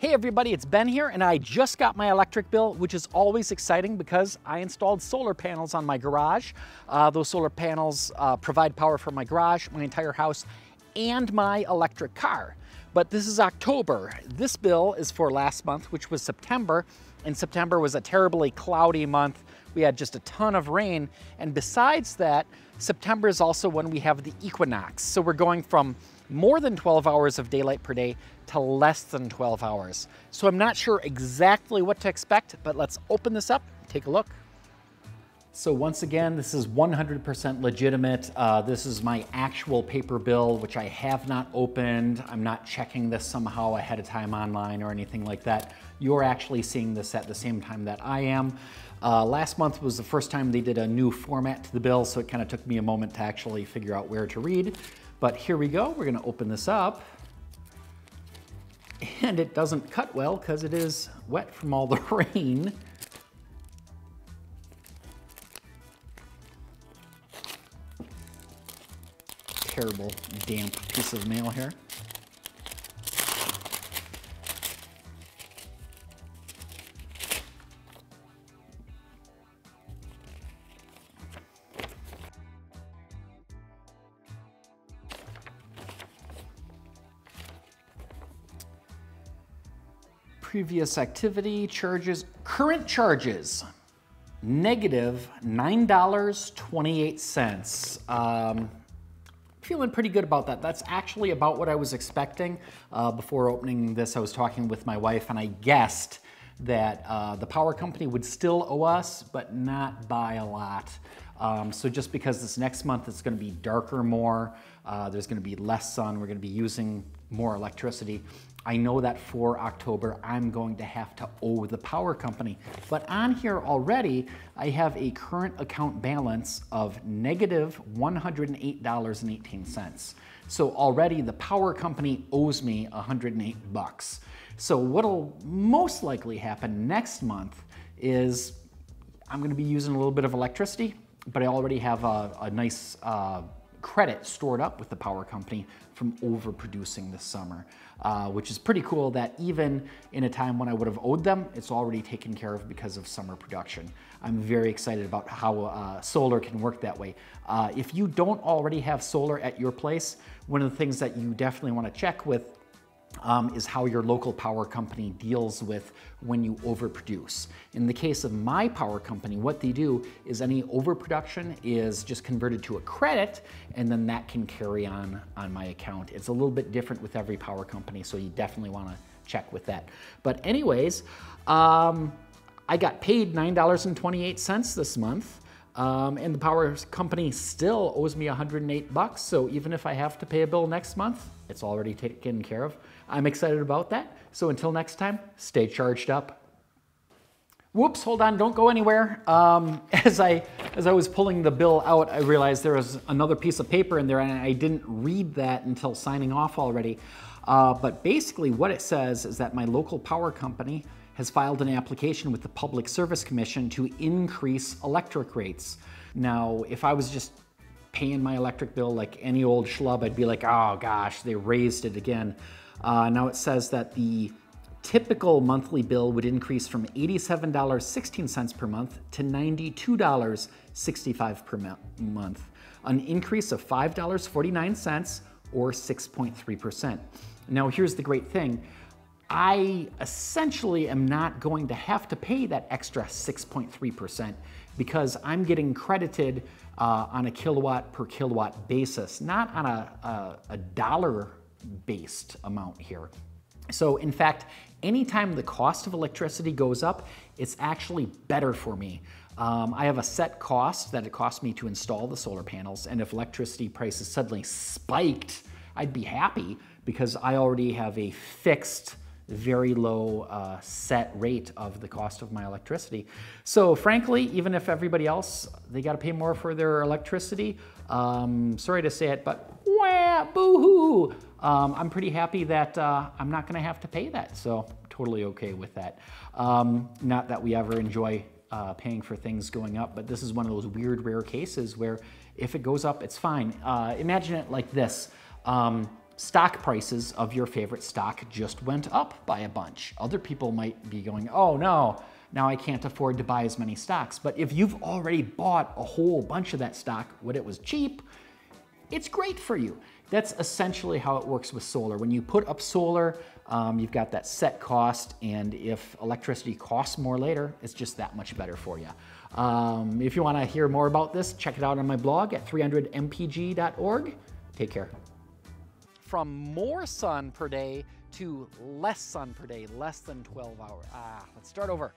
Hey everybody, it's Ben here, and I just got my electric bill, which is always exciting because I installed solar panels on my garage. Those solar panels provide power for my garage, my entire house, and my electric car. But this is October. This bill is for last month, which was September, and September was a terribly cloudy month. We had just a ton of rain, and besides that, September is also when we have the equinox. So we're going from more than 12 hours of daylight per day to less than 12 hours. So I'm not sure exactly what to expect, but let's open this up, take a look. So once again, this is 100% legitimate. This is my actual paper bill, which I have not opened. I'm not checking this somehow ahead of time online or anything like that. You're actually seeing this at the same time that I am. Last month was the first time they did a new format to the bill, so it kind of took me a moment to actually figure out where to read. But here we go, we're gonna open this up. And it doesn't cut well because it is wet from all the rain. Terrible damp piece of mail here. Previous activity charges, current charges, negative $9.28. Feeling pretty good about that. That's actually about what I was expecting. Before opening this, I was talking with my wife and I guessed that the power company would still owe us, but not by a lot. So just because this next month it's gonna be darker more, there's gonna be less sun, we're gonna be using more electricity. I know that for October, I'm going to have to owe the power company. But on here already, I have a current account balance of negative $108.18. So already the power company owes me 108 bucks. So what'll most likely happen next month is I'm gonna be using a little bit of electricity, but I already have a nice credit stored up with the power company from overproducing this summer, which is pretty cool that even in a time when I would have owed them, it's already taken care of because of summer production. I'm very excited about how solar can work that way. If you don't already have solar at your place, one of the things that you definitely want to check with is how your local power company deals with when you overproduce. In the case of my power company, what they do is any overproduction is just converted to a credit, and then that can carry on my account. It's a little bit different with every power company, so you definitely want to check with that. But anyways, I got paid $9.28 this month. And the power company still owes me 108 bucks. So even if I have to pay a bill next month, it's already taken care of. I'm excited about that. So until next time, stay charged up. Whoops, hold on, don't go anywhere. As I was pulling the bill out, I realized there was another piece of paper in there and I didn't read that until signing off already. But basically what it says is that my local power company has filed an application with the Public Service Commission to increase electric rates. Now, if I was just paying my electric bill like any old schlub, I'd be like, oh gosh, they raised it again. Now it says that the typical monthly bill would increase from $87.16 per month to $92.65 per month, an increase of $5.49 or 6.3%. Now here's the great thing. I essentially am not going to have to pay that extra 6.3% because I'm getting credited on a kilowatt per kilowatt basis, not on a dollar-based amount here. So in fact, anytime the cost of electricity goes up, it's actually better for me. I have a set cost that it costs me to install the solar panels, and if electricity prices suddenly spiked, I'd be happy because I already have a fixed very low set rate of the cost of my electricity. So frankly, even if everybody else, they got to pay more for their electricity, sorry to say it, but wah, boo-hoo. I'm pretty happy that I'm not going to have to pay that, so totally okay with that. Not that we ever enjoy paying for things going up, but this is one of those weird, rare cases where if it goes up, it's fine. Imagine it like this. stock prices of your favorite stock just went up by a bunch. Other people might be going, oh no, now I can't afford to buy as many stocks. But if you've already bought a whole bunch of that stock when it was cheap, it's great for you. That's essentially how it works with solar. When you put up solar, you've got that set cost, and if electricity costs more later, it's just that much better for you. If you want to hear more about this, check it out on my blog at 300mpg.org. Take care. From more sun per day to less sun per day, less than 12 hours. Let's start over.